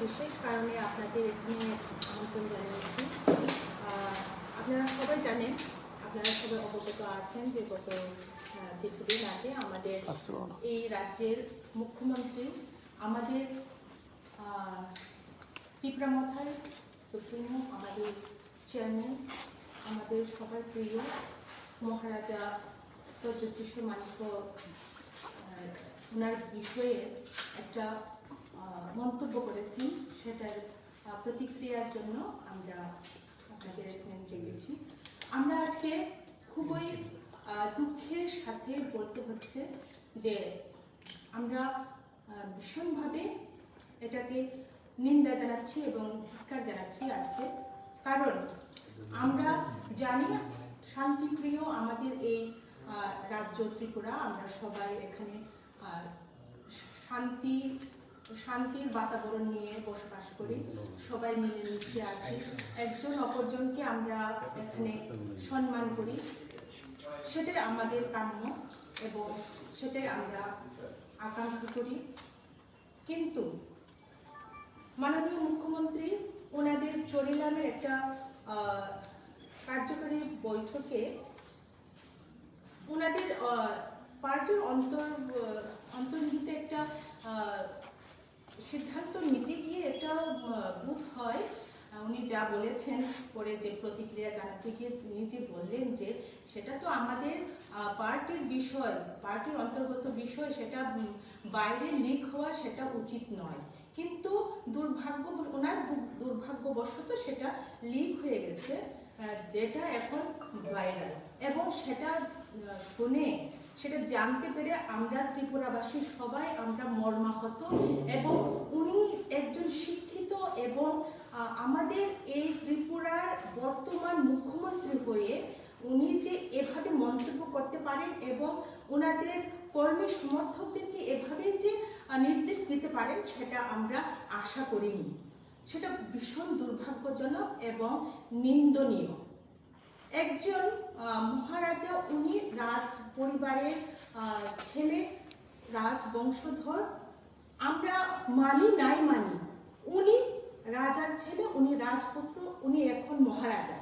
বিশেষ কারণে আপনাদের এখানে আমন্ত্রণ জানিয়েছি। আপনারা সবাই জানেন, আপনারা সবাই অবগত আছেন যে গত কিছুদিন আগে আমাদের এই রাজ্যের মুখ্যমন্ত্রী আমাদের ত্রিপুরামথার সুপ্রিমো, আমাদের চেয়ারম্যান, আমাদের সবার প্রিয় মহারাজা প্রদ্যোৎ মাণিক্য ওনার বিষয়ে একটা মন্তব্য করেছেন। সেটার প্রতিক্রিয়ার জন্য আমরা আপনাদের এখানে ডেকেছি। আমরা আজকে খুবই দুঃখের সাথে বলতে হচ্ছে যে আমরা ভীষণভাবে এটাকে নিন্দা জানাচ্ছি এবং ধিক্কার জানাচ্ছি আজকে। কারণ আমরা জানি শান্তিপ্রিয় আমাদের এই রাজ্য ত্রিপুরা, আমরা সবাই এখানে শান্তির বাতাবরণ নিয়ে বসবাস করি, সবাই মিলেমিশে আছি, একজন অপরজনকে আমরা এখানে সম্মান করি, সেটাই আমাদের কাম্য এবং সেটাই আমরা আকাঙ্ক্ষা করি। কিন্তু মাননীয় মুখ্যমন্ত্রী ওনাদের চরিলামের একটা কার্যকরী বৈঠকে ওনাদের পার্টির অন্তর্নিহিত একটা সিদ্ধান্ত নিতে গিয়ে একটা বোধ হয় উনি যা বলেছেন পরে যে প্রতিক্রিয়া জানাতে গিয়ে তিনি যে বললেন যে সেটা তো আমাদের পার্টির বিষয়, পার্টির অন্তর্গত বিষয়, সেটা বাইরে লিক হওয়া সেটা উচিত নয়। কিন্তু ওনার দুর্ভাগ্যবশত সেটা লিক হয়ে গেছে, যেটা এখন ভাইরাল, এবং সেটা শুনে সেটা জানতে পেরে আমরা ত্রিপুরাবাসী সবাই আমরা মর্মাহত। এবং উনি একজন শিক্ষিত এবং আমাদের এই ত্রিপুরার বর্তমান মুখ্যমন্ত্রী হয়ে উনি যে এভাবে মন্তব্য করতে পারেন এবং ওনাদের কর্মী সমর্থকদেরকে এভাবে যে নির্দেশ দিতে পারেন সেটা আমরা আশা করিনি। সেটা ভীষণ দুর্ভাগ্যজনক এবং নিন্দনীয়। একজন মহারাজা, উনি রাজ পরিবারের ছেলে, রাজবংশধর, আমরা মানি নাই মানি, উনি রাজার ছেলে, উনি রাজপুত্র, উনি এখন মহারাজা।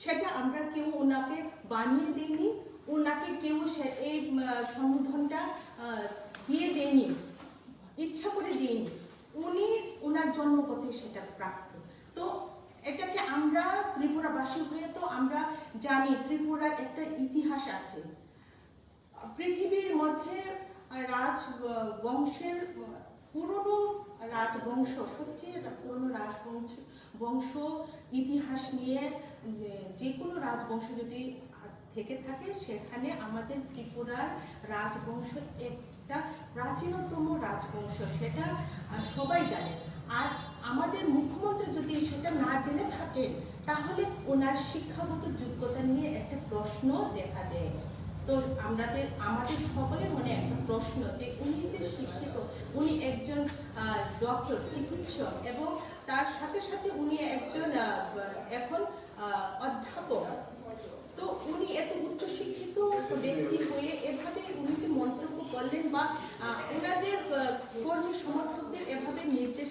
সেটা আমরা কেউ ওনাকে বানিয়ে দিইনি, ওনাকে কেউ এই সম্বোধনটা দিয়ে দেয়নি, ইচ্ছা করে দিইনি, উনি ওনার জন্মগত সেটা প্রাপ্ত। তো এটাকে আমরা ত্রিপুরাবাসী হয়ে তো আমরা জানি ত্রিপুরার একটা ইতিহাস আছে। পৃথিবীর মধ্যে রাজবংশের পুরনো রাজবংশ, সবচেয়ে পুরনো রাজবংশ ইতিহাস নিয়ে যে কোনো রাজবংশ যদি থেকে থাকে, সেখানে আমাদের ত্রিপুরার রাজবংশ একটা প্রাচীনতম রাজবংশ, সেটা সবাই জানে। আর আমাদের মুখ্যমন্ত্রী যদি সেটা না জেনে থাকে তাহলে ওনার শিক্ষাগত যোগ্যতা নিয়ে একটা প্রশ্ন দেখা দেয়। তো আমাদের সকলের মনে একটা প্রশ্ন যে উনি যে শিক্ষিত, উনি একজন ডক্টর, চিকিৎসক, এবং তার সাথে সাথে উনি একজন এখন অধ্যাপক। তো উনি এত উচ্চ শিক্ষিত ব্যক্তি হয়ে এভাবে উনি যে মন্তব্য করলেন বা ওনাদের কর্মী সমর্থকদের এভাবে নির্দেশ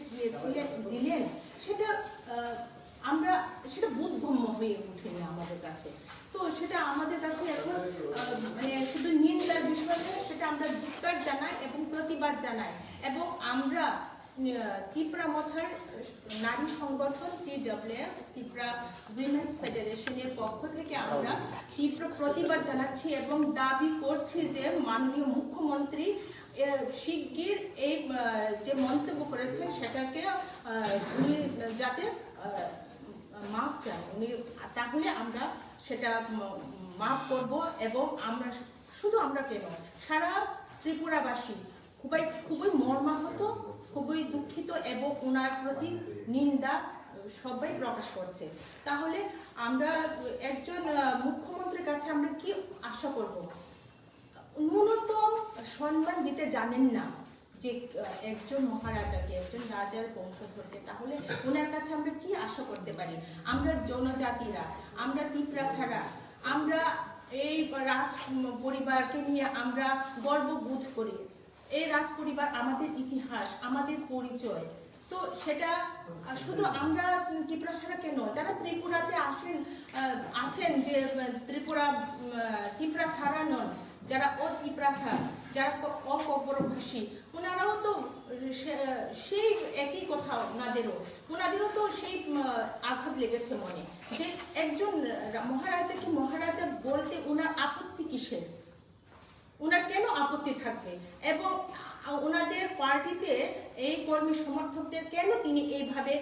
দিলেন, সেটা সেটা বোধগম্য হয়ে ওঠেনি আমাদের কাছে। তো সেটা আমাদের কাছে এখন শুধু নিন্দার বিষয় নয়, সেটা আমরা ধিক্কার জানাই এবং প্রতিবাদ জানাই। এবং আমরা ত্রিপুরামথার নারী সংগঠন TWF, ত্রিপুরা উইমেন্স ফেডারেশনের পক্ষ থেকে আমরা তীব্র প্রতিবাদ জানাচ্ছি এবং দাবি করছি যে মাননীয় মুখ্যমন্ত্রী শিগগির এই যে মন্তব্য করেছেন সেটাকে উনি যাতে মাপ চান, উনি তাহলে আমরা সেটা মাপ করব। এবং আমরা কেন, সারা ত্রিপুরাবাসী খুবই মর্মাহত, খুবই দুঃখিত এবং ওনার প্রতি নিন্দা সবাই প্রকাশ করছে। তাহলে আমরা একজন মুখ্যমন্ত্রীর কাছে আমরা কি আশা করব? ন্যূনতম সম্মান দিতে জানেন না যে একজন মহারাজাকে, একজন রাজার বংশধরকে, তাহলে ওনার কাছে আমরা কি আশা করতে পারি? আমরা জনজাতিরা, আমরা ত্রিপুরা ছাড়া, আমরা এই রাজ পরিবারকে নিয়ে আমরা গর্ববোধ করি। এই রাজ পরিবার আমাদের ইতিহাস, আমাদের পরিচয়। তো তো সেটা শুধু আমরা ত্রিপুরা ছাড়া কেন, যারা ত্রিপুরাতে আছেন যে ত্রিপুরা ছাড়া নন, যারা ত্রিপুরা যারা অপরভাষী, ওনারাও তো সেই একই কথা, ওনাদেরও তো সেই আঘাত লেগেছে মনে, যে একজন মহারাজাকে মহারাজা বলতে ওনার আপত্তি কিসের, ওনার কেন আপত্তি থাকবে, এবং ওনাদের পার্টিতে এই কর্মী সমর্থকদের কেন তিনি এইভাবে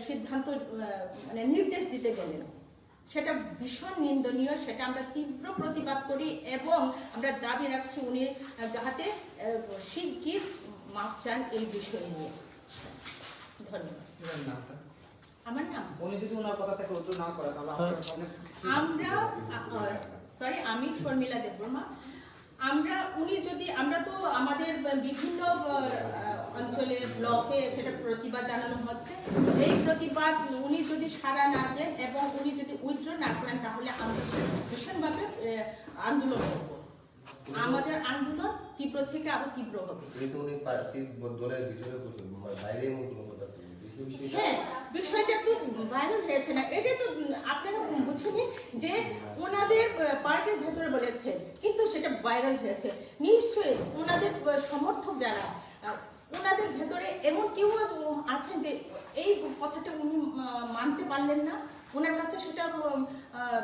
সিদ্ধান্ত মানে নির্দেশ দিতে গেলেন, সেটা ভীষণ নিন্দনীয়। সেটা আমরা তীব্র প্রতিবাদ করি এবং আমরা দাবি রাখছি উনি যাতে শিগগির মাপ চান এই বিষয় নিয়ে। ধন্যবাদ। আমার নাম, উনি যদি ওনার কথা থেকে উত্তর না করে তাহলে আমি শর্মিলা দেববর্মা। আমরা তো আমাদের বিভিন্ন অঞ্চলে ব্লকে সেটা প্রতিবাদ জানানো হচ্ছে। এই প্রতিবাদ উনি যদি সাড়া না দেন এবং উনি যদি উইথড্র না করেন তাহলে আমরা ভীষণভাবে আন্দোলন করব। আমাদের আন্দোলন তীব্র থেকে আরো তীব্র হবে। হ্যাঁ, বিষয়টা তো ভাইরাল হয়েছে না, এটা তো আপনারা বুঝেনি যে ওনাদের পার্টির ভেতরে বলেছে, কিন্তু সেটা ভাইরাল হয়েছে। নিশ্চয়ই ওনাদের সমর্থক যারা, ওনাদের ভেতরে এমন কেউ আছেন যে এই কথাটা উনি মানতে পারলেন না, ওনার কাছে সেটা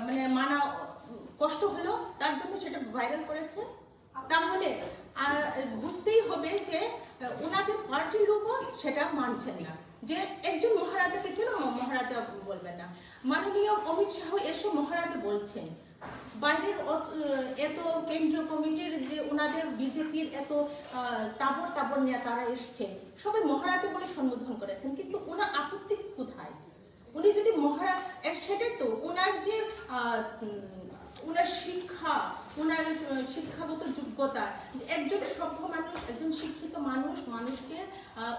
মানে মানা কষ্ট হলো, তার জন্য সেটা ভাইরাল করেছে। তাহলে বুঝতেই হবে যে ওনাদের পার্টির লোকও সেটা মানছেন না, যে একজন মহারাজাকে কেন মহারাজা বলবেন না। মাননীয় অমিত শাহ এসে মহারাজা বলছেন, বাইরের এত কেন্দ্রীয় কমিটির যে ওনাদের বিজেপির এত তাবর নেতারা এসছে, সবাই মহারাজা বলে সম্বোধন করেছেন, কিন্তু ওনার আপত্তি কোথায়? উনি যদি সেটাই তো ওনার যে ওনার শিক্ষা, ওনার শিক্ষাগত যোগ্যতা, একজন সভ্য মানুষ, একজন শিক্ষিত মানুষকে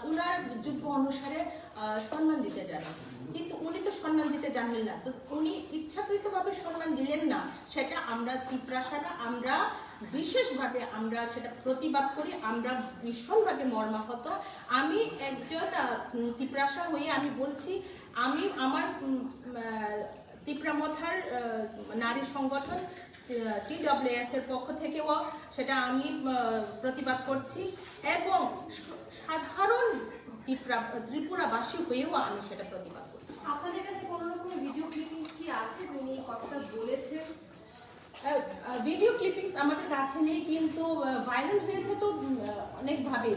ওনার যোগ্য অনুসারে সম্মান দিতে জানেন, কিন্তু উনি তো সম্মান দিতে জানলেন না। তো উনি ইচ্ছাকৃতভাবে সম্মান দিলেন না, সেটা আমরা ত্রিপুরাসারা আমরা বিশেষভাবে আমরা সেটা প্রতিবাদ করি, আমরা ভীষণভাবে মর্মাহত। আমি একজন ত্রিপুরাসা হয়ে আমি বলছি, আমি আমার ত্রিপুরামথার নারী সংগঠন TWF এর পক্ষ থেকেও সেটা আমি প্রতিবাদ করছি, এবং সাধারণ ত্রিপুরাবাসী হয়েও আমি সেটা প্রতিবাদ করছি। আপনাদের কাছে কোনো রকম ভিডিও ক্লিপিং কি আছে যে উনি কথাটা বলেছেন? ভিডিও ক্লিপিংস আমাদের কাছে নেই, কিন্তু ভাইরাল হয়েছে তো অনেকভাবে,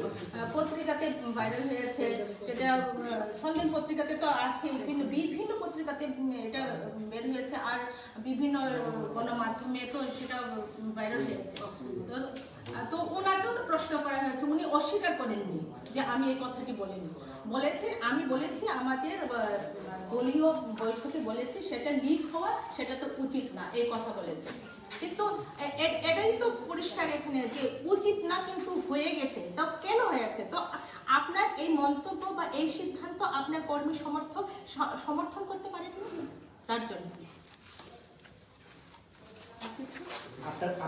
পত্রিকাতে ভাইরাল হয়েছে, সেটা সন্ধান পত্রিকাতে তো আছে, কিন্তু বিভিন্ন পত্রিকাতে এটা বের হয়েছে, আর বিভিন্ন গণমাধ্যমে তো সেটা ভাইরাল হয়েছে। তো ওনাকেও তো প্রশ্ন করা হয়েছে, উনি অস্বীকার করেননি যে আমি এই কথাটি বলিনি। আমি বলেছি আমাদের দলীয় বৈঠকে বলেছি সেটা লিক হওয়া সেটা তো উচিত না, এই কথা বলেছে, কিন্তু এটাই তো পরিষ্কার এখানে যে উচিত না, কিন্তু হয়ে গেছে। তো কেন হয়েছে? তো আপনার এই মন্তব্য বা এই সিদ্ধান্ত আপনার কর্মী সমর্থন করতে পারেন না, তার জন্য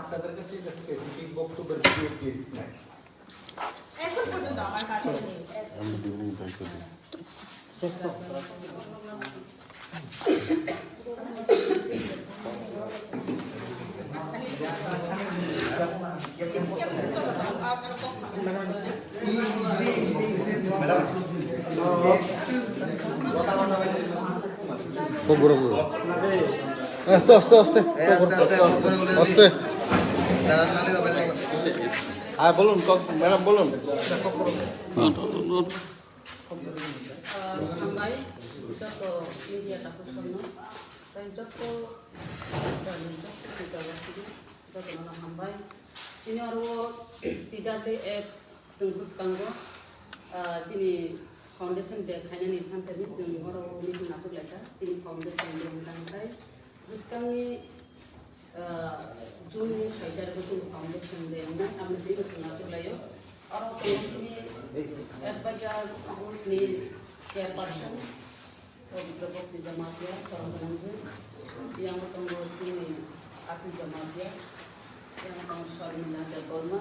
আপনাদের কাছে স্পেসিফিক বক্তব্যের ভিডিও ক্লিপস নাই এখন পর্যন্ত আমার কাছে নেই। আস্তে আস্তে আস্তে আস্তে হ্যাঁ বলুন ম্যাডাম বলুন। Joko media takut sono, dan Joko tidak mana hambai. Ini orang tidak BF sungguh kanggo, sini foundation dek hanya nih kan tadi sini orang ini masuk lagi, sini foundation dek lantai. Terus kami June ini saya itu foundation dek, kami di itu masuk lagi. Orang ini baca ini kayak person. Beberapa di Jamatia, orang Telanjang, yang bertemu ini aku Jamatia, yang bertemu Shormila Deborma,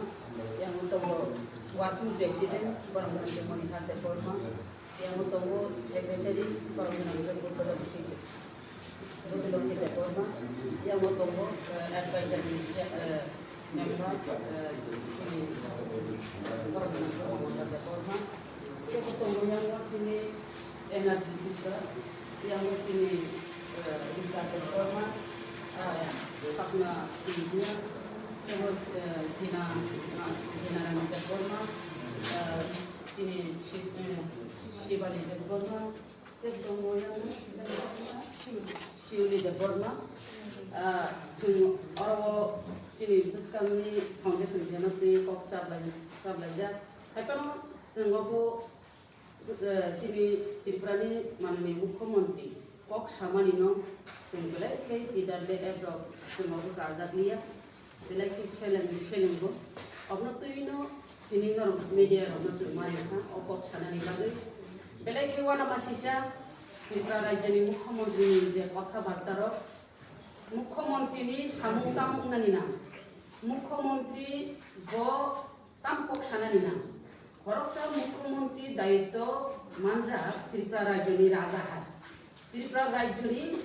yang bertemu wakil presiden, orang Telanjang Monika Deborma, yang tunggu sekretari Parliamentary Reproduksi Republik Deporma yang tunggu advisory member ini Parliamentary Deporma yang tunggu yang sini energi juga yang sini Republik Deporma Sakna India terus Dinaran Deporma ini Shivali Deporma tunggu yang Shivali Deporma orang ini bukan ini foundation jenis di kok sablaja tapi kan senggopo ini Tripurani mana nih Mukhomentri kok sama nino senggopo kayak tidak ada job senggopo saja dia bila kita selling go अपना तो ini nor media orang semua ya kan opok sana nih lagi bila kita wana masih Tripura Rajani Mukhomentri je kota bataro Mukhomentri ni samung tamung nani na Mukhomentri bo tampok sana ni na koroksa Mukhomentri daito manja Tripura Rajani raja hai Tripura Rajani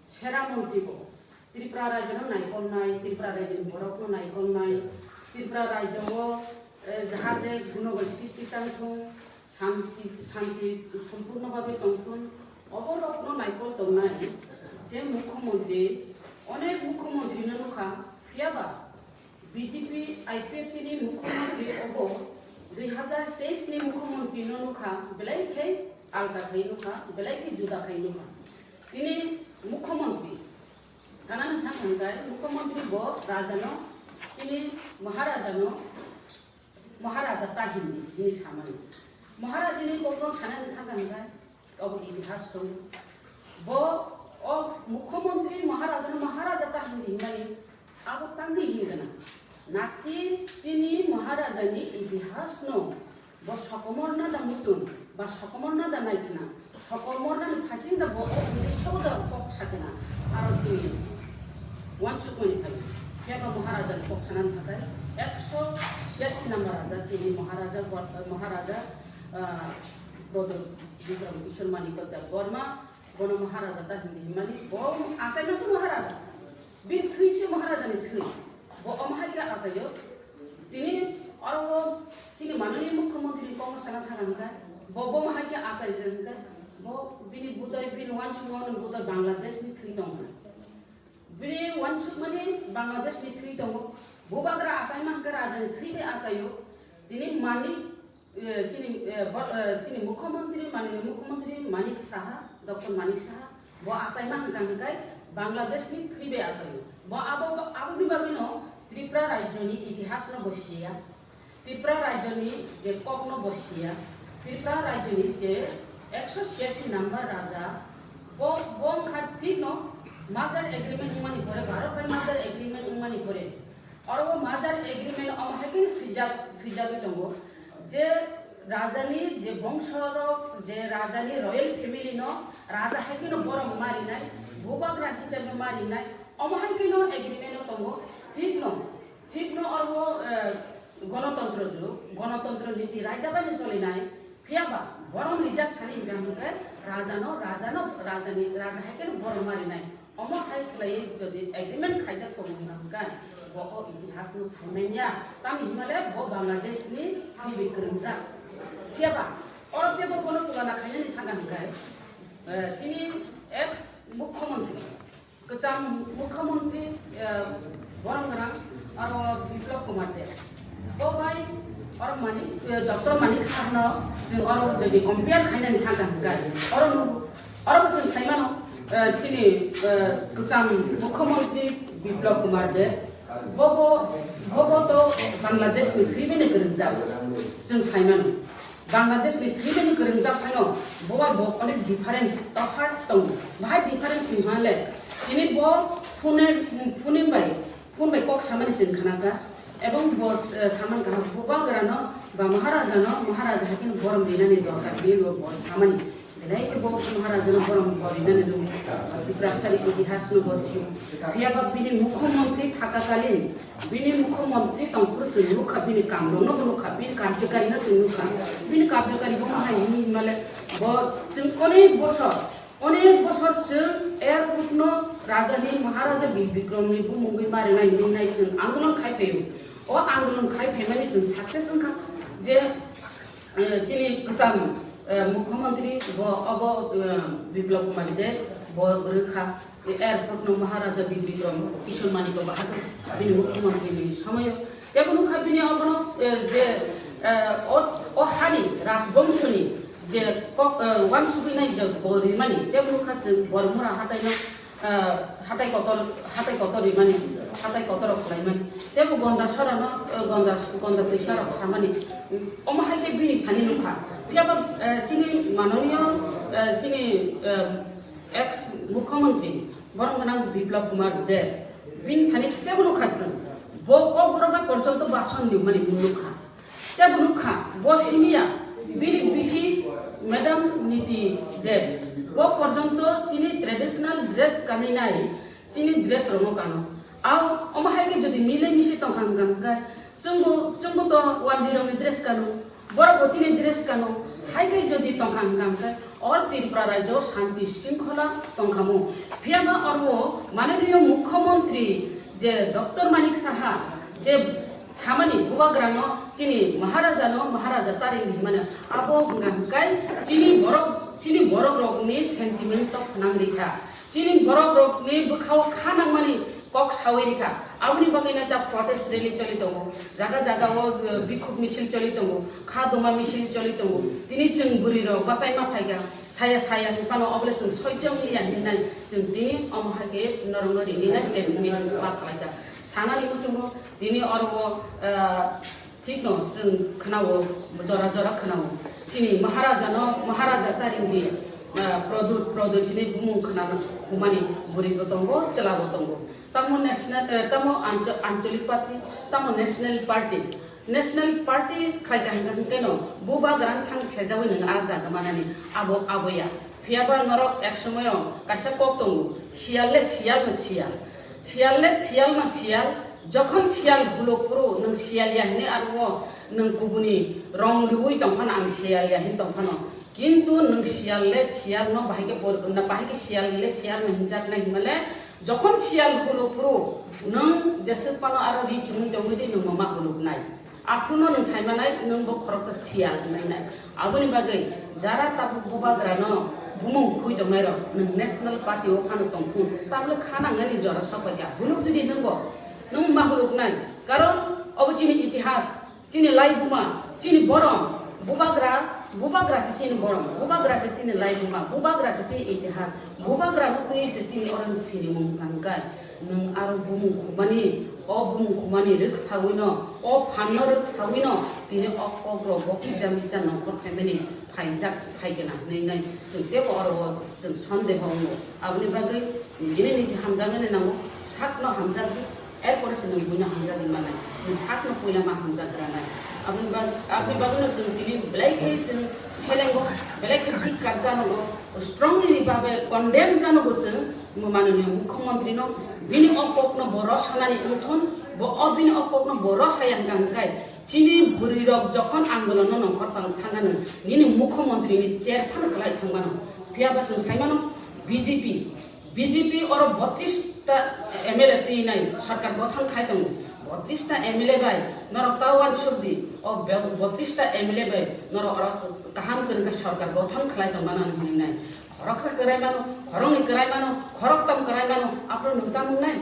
sera mentri bo Tripura Rajani naikol nai Tripura Rajani borok no naikol nai Tripura Rajani jahade gunogol sisti tangtung শান্তি সম্পূর্ণভাবে তখন অবরত্ন নাইকল দৌনাই যে মুখ্যমন্ত্রী অনেক মুখ্যমন্ত্রী নখা ফিয়াবা BJP আইপিএফসি নি মুখ্যমন্ত্রী of 2023 নি মুখ্যমন্ত্রী নখা বেলাইখে আলগা খাই নখা বেলাইখে জুদা খাই নখা তিনি মুখ্যমন্ত্রী সানান থাকায় মুখ্যমন্ত্রী ব রাজানো তিনি মহারাজা তাহিনী তিনি সামান্য महाराज ने कोपरों खाना दिखा गंगा अब इतिहास तो वो और मुख्यमंत्री महाराजा ता हिंदी माने अब तंगी हिंगना नाकी चीनी महाराजा ने इतिहास नो वो सकमर ना दा मुसुन बा सकमर ना दा नाइकना सकमर ना फाचिंग दा वो उद्देश्य पक सकेना आरो चीनी वन सुकमनि खाई क्या महाराजा पक सनान थाकाय 186 नंबर राजा चीनी महाराजा Bodoh juga Kishore Manikot Borma, Bono Maharaja dah hindi Himani, Bom asal nasi Maharaja, bin three si Maharaja ni three, Bo Maharaja asal yo, tini orang cini mana ni Mukhomentri kau sangat haram kan, Bo Maharaja asal itu kan, Bo bini Buddha bini wan semua Buddha Bangladesh ni three tong, bini wan semua ni Bangladesh ni three tong, Bo bagra asal mah Raja ni three be asal yo, tini mani चीनी मुख्यमंत्री Manik Shah doctor Manik Shah वो आचाई मा हंगाय बांग्लादेश नि थ्रीबे आचाई वो अब भी बागिनो त्रिपुरा राज्य नि इतिहास न बसिया त्रिपुरा राज्य नि जे कक न बसिया त्रिपुरा राज्य नि जे 186 नंबर राजा वो बों खाती नो माजार एग्रीमेंट मानी करे भारत पे माजार एग्रीमेंट मानी करे और वो माजार एग्रीमेंट अब है कि सिजा के तंगो जे राजानी जे वंशर जे राजानी रॉयल फैमिली नो राजा है कि नो बरम मारी नाय भूभाग राखी चल मारी नाय अमहान कि नो एग्रीमेंट तंगो ठीक नो और वो गणतंत्र नीति राजा बानी चली नाय फियाबा बरम रिजर्व खाली गामके राजानी राजा है कि नो बरम मारी नाय अमहान खाई खलाई जदि एग्रीमेंट खाइजा कोंगा वो इतिहास नो साइमेनिया तामी हिमालय वो बांग्लादेश नि हिबि करंजा फियाबा और देबो कोनो तुलना खायनि थांगान गाय चीनी एक्स मुख्यमंत्री कचाम मुख्यमंत्री बरंगरा और विप्लव कुमार दे वो भाई और मानिक डॉक्टर मानिक साहब न और जदि कंपेयर खायनि थांगान गाय और बसन साइमानो चीनी कचाम मुख्यमंत्री विप्लव कुमार दे वो तो बांग्लादेश नि थ्रीबेनि करंजा जों साइमान बांग्लादेश नि थ्रीबेनि करंजा फाइनो बोय बो अनेक डिफरेंस तफात दं बाहाय डिफरेंस हिमाले इनि बो फुन बाय कक सामानि जों खानाका एवं बो सामान का बोबा गरानो बा महाराजा हाकिन गरम दिनानि दसा बे बो सामानि Naik ke bawah Maharaja Borong Borinan itu diperasari itihas nubosio. Biaba bini Mukhamantri thakakalin, bini Mukhamantri tangpur jenukha bini kamrong no jenukha bini karjakari na jenukha bini karjakari bongha ini male bo jengkone bosor jeng airport no raja ni Maharaja Bikram ni bu Mumbai mare na ini na jeng angolon khai pheyo. O angolon khai phe mane jeng success angka je jini ketam मुख्यमंत्री अब विप्लव कुमार दे रेखा airport न महाराजा विक्रम किशोर मानिक बहादुर बिनि मुख्यमंत्री समय तेबनु खाबिनि अपन जे ओ हानि राजवंशनि जे वान सुगिनाय जे बरिमानि तेबनु खास बरमुरा हाथाय Qatar रिमानि हाथाय कतर खलायमानि तेबु गंदा सरान गंदा दैसार सामानि अमाहायके बिनि फानि नुखा Biapa cini manonia cini ex Mukhamantri borong menang Biplab Kumar de bin khani te bunu khatsen bo ko boroga porjonto bason ni mani bunukha te bunukha bo simia bini bihi madam niti de bo porjonto cini traditional dress kaninai cini dress romo kano aw omahai jodi mile misi tong hanggang kai sungguh to 10 ni dress kano बड़ा coaching interest कनो high के जो दी तंखांग काम का और त्रिपुरा राज्य शांति श्रृंखला तंखामो फियामा और वो माननीय मुख्यमंत्री जे डॉक्टर मानिक साहा जे छामानी बुबाग्राम चिनी महाराजा तारिन हिमाने आबो गंगाई चिनी बरक रोगनि सेंटिमेंट तक नांगरिखा चिनी बरक रोगनि बखाव खानां मानी कक सावेरिखा आउनी बगैना दा प्रोटेस्ट रैली चली दंगो जागा वो बिखुब मिছিল चली दंगो खादमा मिছিল चली दंगो दिनि जों बुरि र बाचाइमा फाइगा साया हिपानो अबले जों सयजों लिया दिनाय जों दिनि अमहागे नरंगरि निना प्रेसमिट मा खालायदा सानानि मुजुमो दिनि अरबो ठीक न जों खोनावो जरा खोनावो दिनि महाराजा तारिंनि प्रदुतिनि बुमुं खोनानो हुमानि बुरि दंगो चलाबो दंगो तमो आंचलिक पार्टी तमो नेशनल पार्टी खायगान केनो बुबा ग्रान थां सेजावै नों आजा गमानानि आबोया फियाबा नरक एक समय कासा कक दङ सियाल जखन सियाल बुलकपुरु नों सियाल याहिनि आरो नों गुबुनि रं रुइ दंफान आं सियाल याहिनि दंफान किन्तु नों सियाल न बाहायके सियाल न हिंजाक नाय हिमाले जखन सियाल हुलुपुरु नों जेसे पानो आरो रिचुनि जंगै नों मामा हुलुनाय आखुनो नों सायमानाय नों बो खरकसा सियाल नायनाय आबुनि बागै जारा ताबु बुबाग्रानो बुमुं खुइ दंनाय र नों नेशनल पार्टी अ फानो दंफु ताबले खानांनानि जरा सपाया हुलुक जुदि नों मा हुलुनाय कारण अबचिनि इतिहास चिनि लाइबुमा चिनि बरम बुबाग्रा से सिनि बरम बुबाग्रा से सिनि लाइबुमा बुबाग्रा से सिनि इतिहास बुबाग्रा न कुइ से सिनि अरन सिनि मुं कानगाय नों आरो बुमुं खुमानि रिक साविनो अ फाननो रिक साविनो दिने अकग्र बकिजा मिजा नखर फेमिलि फाइगेना नै जों देव अरब जों सन्देह हनो आबनि बागै दिने निजे हामजागोन नांगो साकनो हामजागो एरपरे से नों बुना हामजागि माने नों साकनो पयला मा हामजाग्रानाय आपनि बागै जों दिने बेलायखै जों सेलेंगो बेलायखै थिक काट जानांगो स्ट्रंगलि बाबे कन्डेम जानांगो जों माननीय मुख्यमंत्री न बिनि अककनो बर सानानि उथन बिनि अककनो बर सायां गांगाय चिनि बुरिरक जखन आंदोलन नखर थांगानो निनि मुख्यमंत्री चेयर फान खलाय थांबानो फियाबा जों सायमानो बीजेपी और 32 ता एमएलए तीनाय सरकार गठन खाय दं 32 ता एमएलए बाय नरतावान सुखदि और 32 ता एमएलए बाय नर काहान करन सरकार गठन खलाय दं मानो हिनाय खरकसा करायमानो खरंनि करायमानो खरकतम करायमानो आपरो नोंता मुंनाय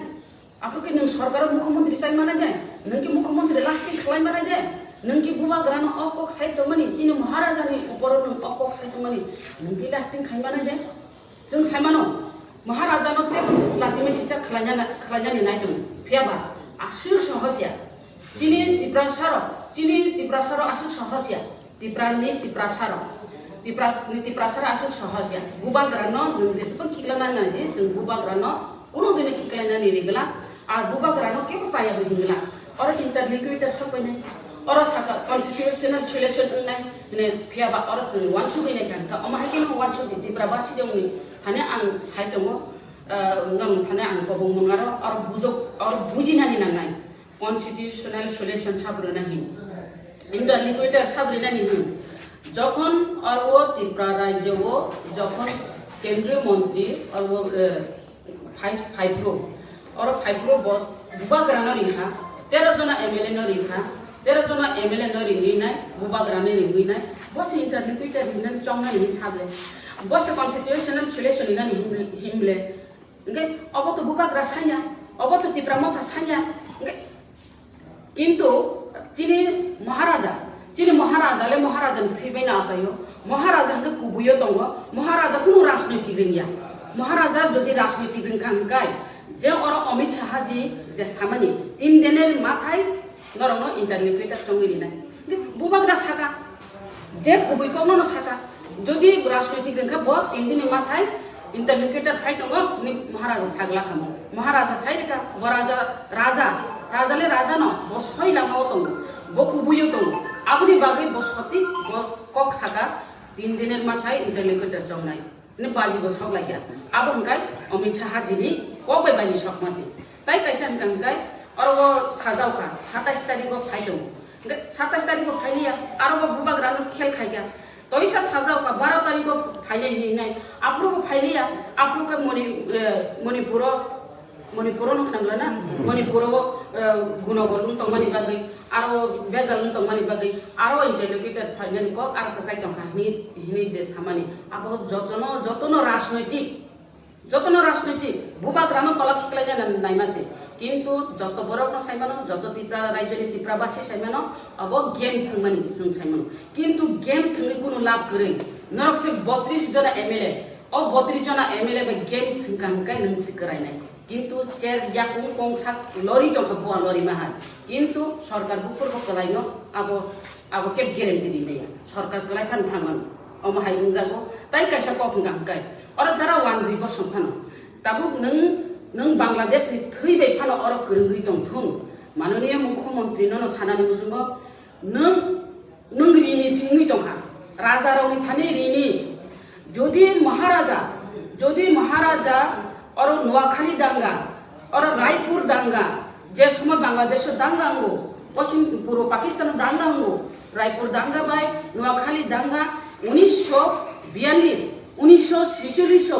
आपरोके नों सरकार मुख्यमंत्री साय माने दे नोंकि मुख्यमंत्री लास्टिंग खलाय माने दे नोंकि बुबाग्रानो अकक साइतो मानि चिनि महाराजानि ऊपर नों अकक साइतो मानि नोंकि लास्टिंग खाय माने दे जों सायमानो महाराजानो ते लासिमे सिचा खलायनानि नायदों फियाबा आसु सहजिया चिनि तिप्रासार आसु सहजिया तिप्रासार आसु सहजिया बुबाग्रानो नों जेसेबां खिगलानानै जों बुबाग्रानो उनो दिने खिगलायनानै रिगला आर बुबाग्रानो केबो जायाबो हिंगला और इंटरलिक्युटर सफैनाय ora saka constitutional solution nai ne phia ba ora chung wan chu ne kan ka ama hakin wan chu di prabasi dong ni hane ang sai to ngam hane ang ko bong mangaro or bujok or bujina ni nai constitutional solution sabru na hin interliquator sabru na ni hin যখন আর ও ত্রিপুরা রাজ্য ও যখন কেন্দ্রীয় মন্ত্রী আর ও ফাইভ্রো বস বুবাগ্রানো রিখা 13 जना MLA न रिखा 13 जना MLA न रिंगी नाय बुबाग्राने रिंगी नाय बस इंटरलिक्विटर हिनन चंगा नि छाबले बस कन्स्टिट्यूशनल सल्यूशन नि हिमले ओके अब तो बुबाग्रा साया अब तो त्रिपुरा मथा साया ओके किंतु चिनी महाराजाले महाराजान फैबाय ना जायो महाराजा के कुबुयो दङ महाराजा कुनु राजनीतिक रिंगिया महाराजा जदि राजनीतिक रिंखांगाय जे और अमित शाह जी जे सामानि 3 दिनेर माथाय नरनो इंटरलिक्विटर चंगिरि ना बुबाग्रा साका जे कुबुय को न साका जदि राजनीतिक रिंखा ब 3 दिनेर माथाय इंटरलिक्विटर फाइ दङ नि महाराजा सागला खामो महाराजा साइरिका राजाले राजा न ब सयला माव दङ ब कुबुयो दङ आबुनि बागै बसति कक साका 3 दिनेर माथाय इंटरलिक्विटर चंगनाय ने बाजी बो सगलाया अब हंगाय अमित शाह जी नि कबे बाजी सकमाजी ताई कैसा हंगाय और वो साजावका 27 तारिख को फाइदो 27 तारिख को फाइलिया और वो बुबाग्रा खेल खाइया तो ऐसा साजावका 12 तारिख को फाइले नि नै आपरो को फाइलिया आपरो के मणिपुर न खनला ना मणिपुर वो गुणगल तो मानि बागै आरो बेजाल तो मानि बागै आरो इंटरलिक्विटर फाइनल को आरो कसाय तो हिनि जे सामानि आबो जतनो राजनीति बुबाग्रानो तला खिकलाय ना नाइमासे किंतु जत बरक न साइमानो जत त्रिपुरा राज्यनि त्रिपुराबासी साइमानो अब गेम थंमानि जों साइमानो किंतु गेम थंनि कुनु लाभ गरै नरक से 32 जना एमएलए अब 32 जना एमएलए बे गेम थंकांकाय नंसि करायनाय किंतु चेर याकु कोंसाक लरी तो खबुआ लरी माहा किंतु सरकार बुफोर को कलायनो अब केब ग्यारेंटी दिने सरकार कलाय फान थामान अमहाय उंजागो ताई कैसा कखंगांकाय और जरा वानजि बसंफानो ताबु नों बांग्लादेश नि थैबाय फानो और गोरोंगै दं थुं माननीय मुख्यमंत्री न सानानि मुजुंगो नों रिनि सिंनि दंखा राजा रावनि फानि रिनि जदि महाराजा और नोआखाली दांगा और रायपुर दांगा जे समय बांग्लादेश दांगा अंगो पश्चिम पूर्व पाकिस्तान दांगा अंगो रायपुर दांगा बाय नोआखाली दांगा 1942 1946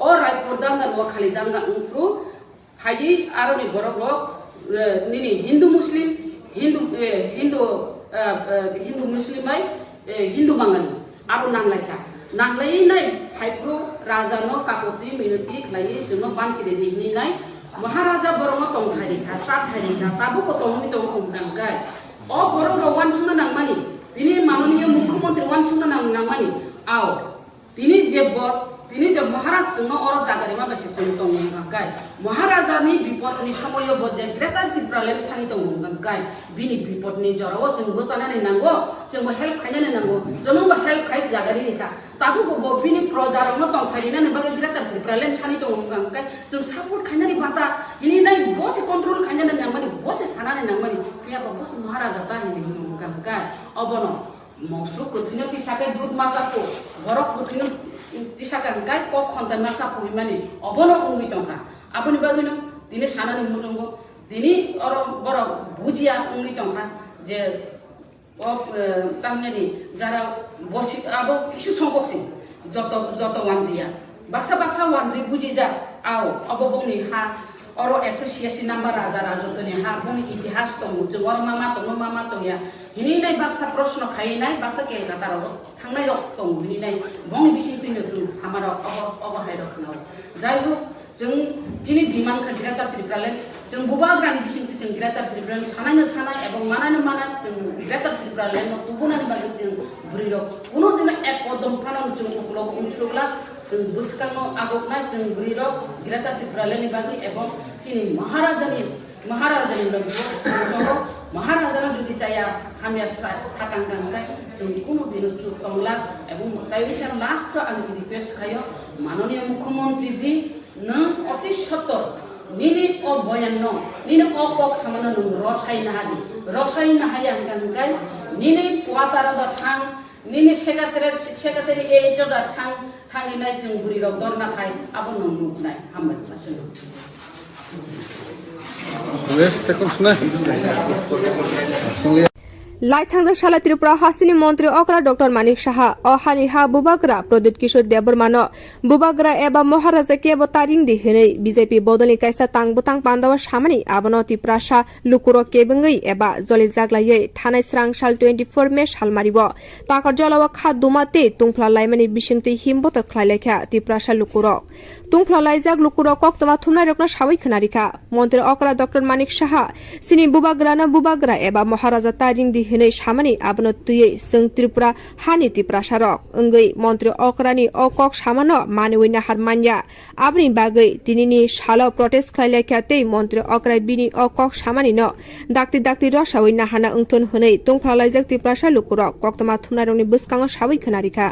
और रायपुर दांगा नोआखाली दांगा अंगु फाइदि आरोनि बरगलो निनि हिंदू मुस्लिम बाय हिंदू बांगाली आरो नांलायखा नांलायनाय फाइफ्रो राजानो काकति मिनति खलायै जोंनो बानचिरे दिहनिनाय महाराजा बरनो तंखारिखा साथारिखा ताबु को तंनि दं हमदांगाय अ बरनो वानसुना नांमानि दिनि माननीय मुख्यमंत्री वानसुना नांमानि आव दिनि जे महाराज जोंनो और जागारिमा बेसे जों दंगाय महाराजानि विपदनि समय बजे ग्रेटार त्रिपुरालेण्ड सानि दंगाय बिनि विपदनि जराव जोंबो जानानै नांगो जोंबो हेल्प खायनानै नांगो जोंबो हेल्प खाय जागारि निखा ताबु को बिनि प्रजारनो दंखायनानै बागे ग्रेटार त्रिपुरालेण्ड सानि दंगाय जों सापर्ट खायनानै बाता हिनि नाय बसे कंट्रोल खायनानै नांमानि बसे सानानै नांमानि पियाबा बसे महाराजा ताहिनि दंगाय अबनो मौसु कुथिनो पिसाके दूध मासाको बरक कुथिनो पिसाकान गाय को खन्ता मासा पुइमानि अबनो उंगि तंखा आबनि बागिनो दिने सानानि मुजंगो दिनि और बर बुजिया उंगि तंखा जे तामनेनि जारा बसि आबो किसु संगकसि जत वानदिया बाक्सा वानदि बुजि जा आओ अबो बंनि हा और एसोसिएशन नम्बर राजतनि हा बंनि इतिहास दं जोंवर मामा दं या हिनि नाय बाक्सा प्रश्न खायनाय बाक्सा केलकाताराव थांनाय रक दं हिनि नाय बंनि बिसिंतिनो जों सामाराव अबहाय रखनाव जाय हो जों दिनि डिमान्ड खाजिराता त्रिपुरालेण्ड जों बुबाग्रानि बिसिंति जों ग्रेटार त्रिपुरालेण्ड सानाय एबं माना जों ग्रेटार त्रिपुरालेण्ड तुबुनानि बागै जों बुरिरक कुनो दिन एक कदम फानाव जों उक्लग उनसुगला जों बुसकांनो आगोगना जों बुरिरक ग्रेटार त्रिपुरालेण्डनि बागै एबं सिनि महाराजानि बागै महाराजाना जुदि चाया हामिया साकांगांगाय जों कुनो दिन चुकंला एबं ताइसा लास्ट आं रिक्वेस्ट खायो माननीय मुख्यमंत्री जी न अति सत्तर निनि अ बयान निनि अ कक सामानो रसायना हादि रसायन हाया हंगाय निने वातारा दा थां निने सेकातेरे एटो दा थां थांगिनाय जों बुरि राव दरना थाय आबो नंगुनाय हामबाय मासनो लाइथांजों साला त्रिपुरा हासिनी मंत्री अकरा डॉक्टर मानिक साहा अहानिहा बुबाग्रा प्रदीप किशोर देबरमान बुबाग्रा एबा महाराजा के तारिंग दिहनै बीजेपी बदलनि कायसा तांबुतां पान्दावा सामानि आबनो तिप्रासा लुकुरो केबंगै एबा जलि जाग्लायै थानाय स्रां साल 24 मे सालमारिबो ताकर जलावा खा दुमाते तुंफ्ला लाइमानि बिसिंति हिमबत ख्लाइलेखा तिप्रासा लुकुरो तुंफ्ला लाइजाग लुकुरो कक्तमा थुमनाय रकना सावै खनारिखा मंत्री अकरा डॉक्टर मानिक साहा सिनि बुबाग्रा एबा महाराजा तारिंग दिहनै सामानि आबनो तुयै जों त्रिपुरा हानि तिप्रासारक अंगै मंत्री अकरानि अकक सामानो मानवैना हारमान्या आबनि बागै दिनिनि सालो प्रोटेस्ट खालायलेखा तै मंत्री अकरा बिनि अकक सामानिनो दाक्ति रसावैना हाना अंथन हनै तुंफ्ला लाइजाग तिप्रासा लुकुरो कक्तमा थुमनाय रकनि बसकाङो सावै खनारिखा